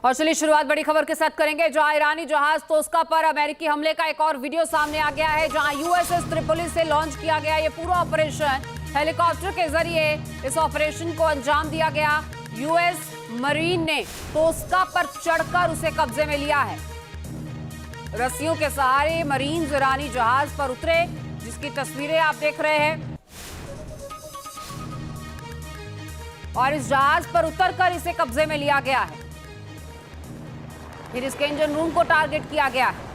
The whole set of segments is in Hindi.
और चलिए शुरुआत बड़ी खबर के साथ करेंगे, जहां ईरानी जहाज तोस्का पर अमेरिकी हमले का एक और वीडियो सामने आ गया है, जहां यूएसएस त्रिपोली से लॉन्च किया गया ये पूरा ऑपरेशन हेलीकॉप्टर के जरिए इस ऑपरेशन को अंजाम दिया गया। यूएस मरीन ने तोस्का पर चढ़कर उसे कब्जे में लिया है। रस्सियों के सहारे मरीन्स ईरानी जहाज पर उतरे, जिसकी तस्वीरें आप देख रहे हैं, और इस जहाज पर उतरकर इसे कब्जे में लिया गया है। फिर इसके इंजन रूम को टारगेट किया गया है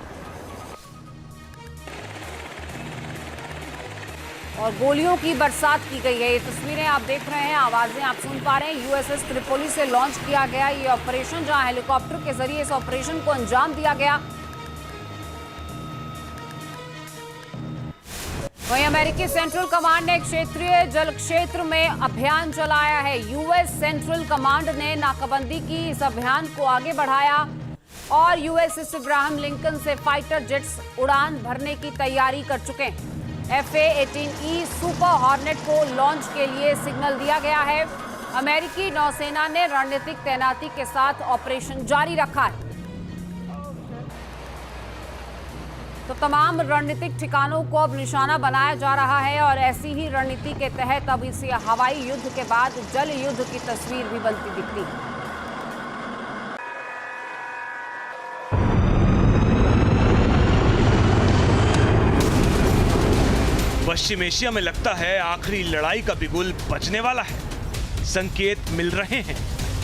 और गोलियों की बरसात की गई है। ये तस्वीरें आप देख रहे हैं, आवाजें आप सुन पा रहे हैं। यूएसएस त्रिपोली से लॉन्च किया गया ये ऑपरेशन, जहां हेलीकॉप्टर के जरिए इस ऑपरेशन को अंजाम दिया गया। वहीं अमेरिकी सेंट्रल कमांड ने क्षेत्रीय जल क्षेत्र में अभियान चलाया है। यूएस सेंट्रल कमांड ने नाकाबंदी की इस अभियान को आगे बढ़ाया और यूएसएस इब्राहिम लिंकन से फाइटर जेट्स उड़ान भरने की तैयारी कर चुके हैं। FA-18E सुपर हॉर्नेट को लॉन्च के लिए सिग्नल दिया गया है। अमेरिकी नौसेना ने रणनीतिक तैनाती के साथ ऑपरेशन जारी रखा है, तो तमाम रणनीतिक ठिकानों को अब निशाना बनाया जा रहा है और ऐसी ही रणनीति के तहत अब इस हवाई युद्ध के बाद जल युद्ध की तस्वीर भी बनती दिखती है। पश्चिम एशिया में लगता है आखिरी लड़ाई का बिगुल बजने वाला है। संकेत मिल रहे हैं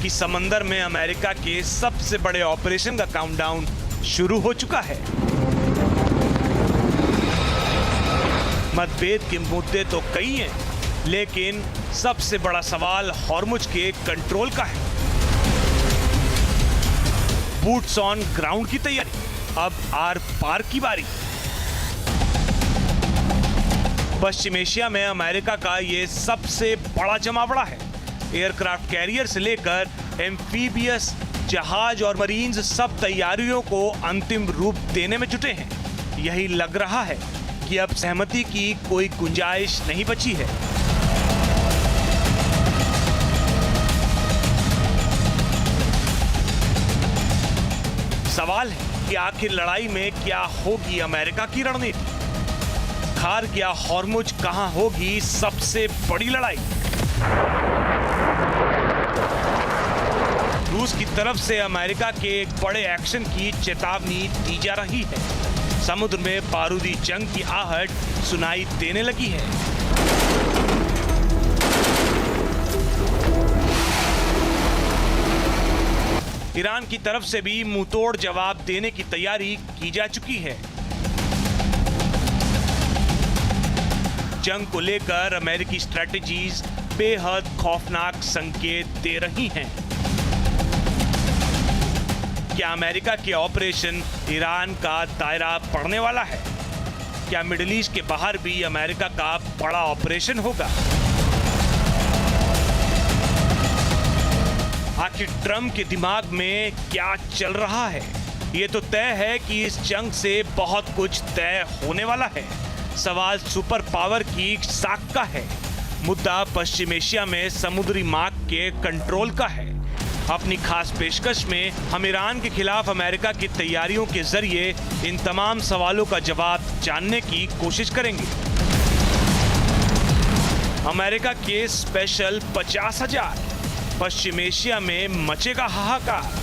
कि समंदर में अमेरिका के सबसे बड़े ऑपरेशन का काउंटडाउन शुरू हो चुका है। मतभेद के मुद्दे तो कई हैं, लेकिन सबसे बड़ा सवाल हॉर्मुज के कंट्रोल का है। बूट्स ऑन ग्राउंड की तैयारी, अब आर पार की बारी। पश्चिम एशिया में अमेरिका का ये सबसे बड़ा जमावड़ा है। एयरक्राफ्ट कैरियर से लेकर एम्फीबियस जहाज और मरीन्स सब तैयारियों को अंतिम रूप देने में जुटे हैं। यही लग रहा है कि अब सहमति की कोई गुंजाइश नहीं बची है। सवाल है कि आखिर लड़ाई में क्या होगी अमेरिका की रणनीति। खार क्या हॉर्मुज कहां होगी सबसे बड़ी लड़ाई। रूस की तरफ से अमेरिका के एक बड़े एक्शन की चेतावनी दी जा रही है। समुद्र में बारूदी जंग की आहट सुनाई देने लगी है। ईरान की तरफ से भी मुंहतोड़ जवाब देने की तैयारी की जा चुकी है। जंग को लेकर अमेरिकी स्ट्रेटजीज बेहद खौफनाक संकेत दे रही हैं। क्या अमेरिका के ऑपरेशन ईरान का दायरा बढ़ने वाला है? क्या मिडिल ईस्ट के बाहर भी अमेरिका का बड़ा ऑपरेशन होगा? आखिर ट्रंप के दिमाग में क्या चल रहा है? ये तो तय है कि इस जंग से बहुत कुछ तय होने वाला है। सवाल सुपर पावर की साख का है। मुद्दा पश्चिम एशिया में समुद्री मार्ग के कंट्रोल का है। अपनी खास पेशकश में हम ईरान के खिलाफ अमेरिका की तैयारियों के जरिए इन तमाम सवालों का जवाब जानने की कोशिश करेंगे। अमेरिका के स्पेशल 50,000, पश्चिम एशिया में मचेगा हाहाकार।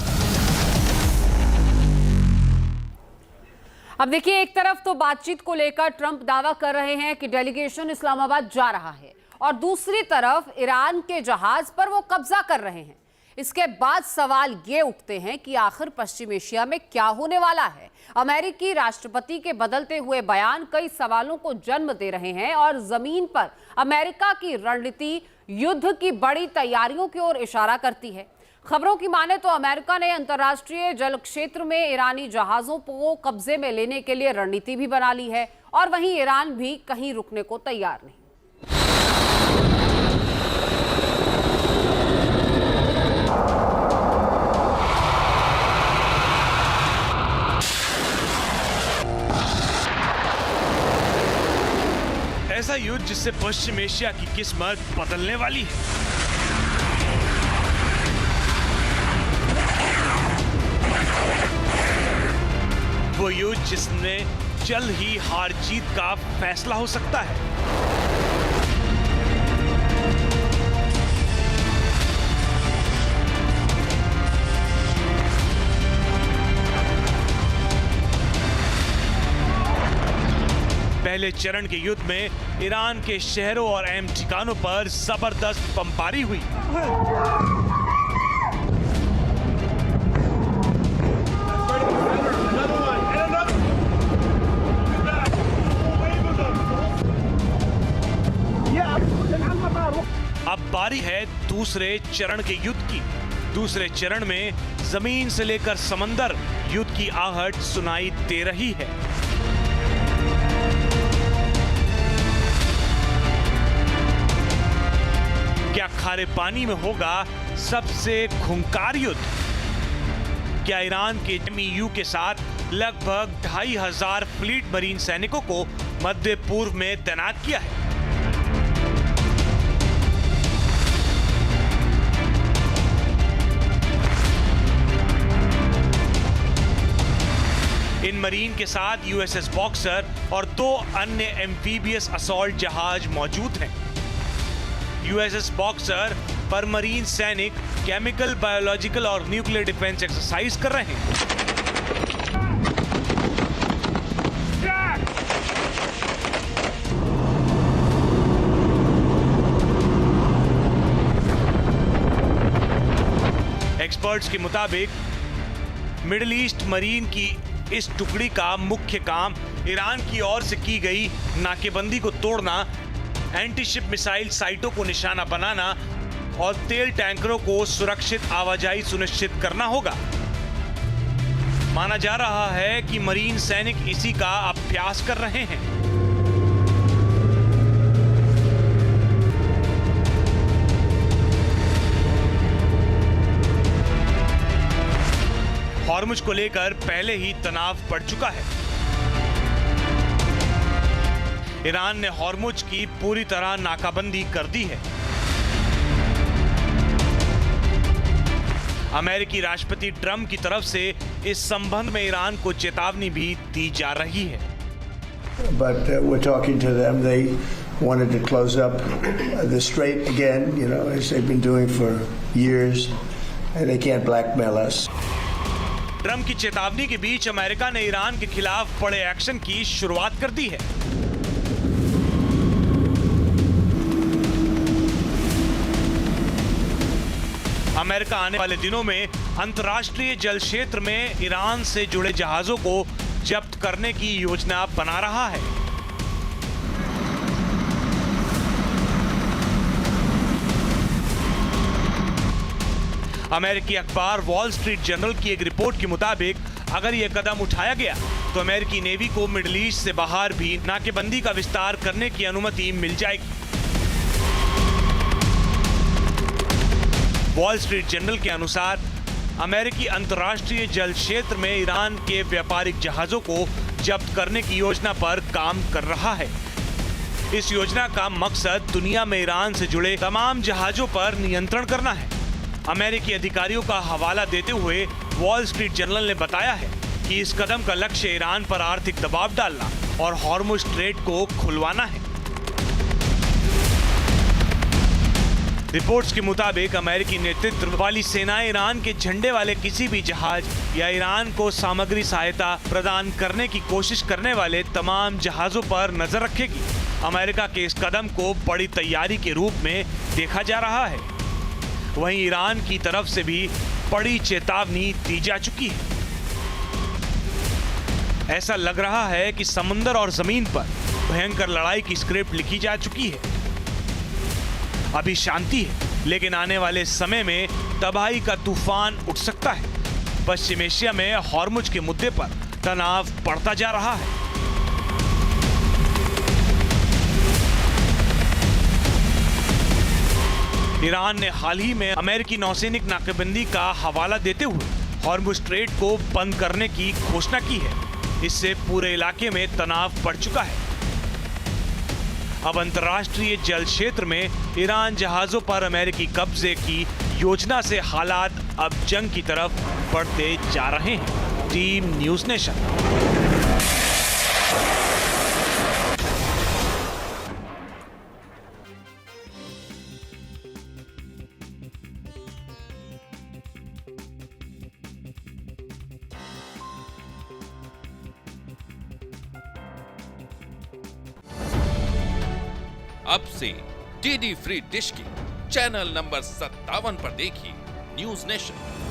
अब देखिए, एक तरफ तो बातचीत को लेकर ट्रंप दावा कर रहे हैं कि डेलीगेशन इस्लामाबाद जा रहा है, और दूसरी तरफ ईरान के जहाज पर वो कब्जा कर रहे हैं। इसके बाद सवाल ये उठते हैं कि आखिर पश्चिम एशिया में क्या होने वाला है। अमेरिकी राष्ट्रपति के बदलते हुए बयान कई सवालों को जन्म दे रहे हैं और जमीन पर अमेरिका की रणनीति युद्ध की बड़ी तैयारियों की ओर इशारा करती है। खबरों की माने तो अमेरिका ने अंतर्राष्ट्रीय जल क्षेत्र में ईरानी जहाजों को कब्जे में लेने के लिए रणनीति भी बना ली है, और वहीं ईरान भी कहीं रुकने को तैयार नहीं। ऐसा युद्ध जिससे पश्चिम एशिया की किस्मत बदलने वाली है। वो युद्ध जिसमें जल्द ही हार जीत का फैसला हो सकता है। पहले चरण के युद्ध में ईरान के शहरों और अहम ठिकानों पर जबरदस्त बमबारी हुई। अब बारी है दूसरे चरण के युद्ध की। दूसरे चरण में जमीन से लेकर समंदर युद्ध की आहट सुनाई दे रही है। क्या खारे पानी में होगा सबसे खूंखार युद्ध? क्या ईरान के एमईयू के साथ लगभग 2500 फ्लीट मरीन सैनिकों को मध्य पूर्व में तैनात किया है? इन मरीन के साथ यूएसएस बॉक्सर और 2 अन्य एम्फीबियस असॉल्ट जहाज मौजूद हैं। यूएसएस बॉक्सर पर मरीन सैनिक केमिकल, बायोलॉजिकल और न्यूक्लियर डिफेंस एक्सरसाइज कर रहे हैं। एक्सपर्ट्स के मुताबिक मिडिल ईस्ट मरीन की इस टुकड़ी का मुख्य काम ईरान की ओर से की गई नाकेबंदी को तोड़ना, एंटी शिप मिसाइल साइटों को निशाना बनाना और तेल टैंकरों को सुरक्षित आवाजाही सुनिश्चित करना होगा। माना जा रहा है कि मरीन सैनिक इसी का अभ्यास कर रहे हैं। हॉर्मुज को लेकर पहले ही तनाव बढ़ चुका है। ईरान ने हॉर्मुज की पूरी तरह नाकाबंदी कर दी है। अमेरिकी राष्ट्रपति ट्रंप की तरफ से इस संबंध में ईरान को चेतावनी भी दी जा रही है। But we're talking to them. They wanted to close up the strait again, you know, as they've been doing for years, and they can't blackmail us. Trump की चेतावनी के बीच अमेरिका ने ईरान के खिलाफ बड़े एक्शन की शुरुआत कर दी है। अमेरिका आने वाले दिनों में अंतर्राष्ट्रीय जल क्षेत्र में ईरान से जुड़े जहाजों को जब्त करने की योजना बना रहा है। अमेरिकी अखबार वॉल स्ट्रीट जर्नल की एक रिपोर्ट के मुताबिक अगर यह कदम उठाया गया तो अमेरिकी नेवी को मिडिल ईस्ट से बाहर भी नाकेबंदी का विस्तार करने की अनुमति मिल जाएगी। वॉल स्ट्रीट जर्नल के अनुसार अमेरिकी अंतर्राष्ट्रीय जल क्षेत्र में ईरान के व्यापारिक जहाजों को जब्त करने की योजना पर काम कर रहा है। इस योजना का मकसद दुनिया में ईरान से जुड़े तमाम जहाजों पर नियंत्रण करना है। अमेरिकी अधिकारियों का हवाला देते हुए वॉल स्ट्रीट जर्नल ने बताया है कि इस कदम का लक्ष्य ईरान पर आर्थिक दबाव डालना और हॉर्मुज स्ट्रेट को खुलवाना है। रिपोर्ट्स के मुताबिक अमेरिकी नेतृत्व वाली सेनाएं ईरान के झंडे वाले किसी भी जहाज या ईरान को सामग्री सहायता प्रदान करने की कोशिश करने वाले तमाम जहाजों पर नजर रखेगी। अमेरिका के इस कदम को बड़ी तैयारी के रूप में देखा जा रहा है। वहीं ईरान की तरफ से भी बड़ी चेतावनी दी जा चुकी है। ऐसा लग रहा है कि समुद्र और जमीन पर भयंकर लड़ाई की स्क्रिप्ट लिखी जा चुकी है। अभी शांति है, लेकिन आने वाले समय में तबाही का तूफान उठ सकता है। पश्चिम एशिया में हॉर्मुज के मुद्दे पर तनाव बढ़ता जा रहा है। ईरान ने हाल ही में अमेरिकी नौसैनिक नाकेबंदी का हवाला देते हुए हॉर्मुज स्ट्रेट को बंद करने की घोषणा की है। इससे पूरे इलाके में तनाव बढ़ चुका है। अब अंतर्राष्ट्रीय जल क्षेत्र में ईरान जहाजों पर अमेरिकी कब्जे की योजना से हालात अब जंग की तरफ बढ़ते जा रहे हैं। Team news nation. अब से डीडी फ्री डिश की चैनल नंबर 57 पर देखिए न्यूज नेशन।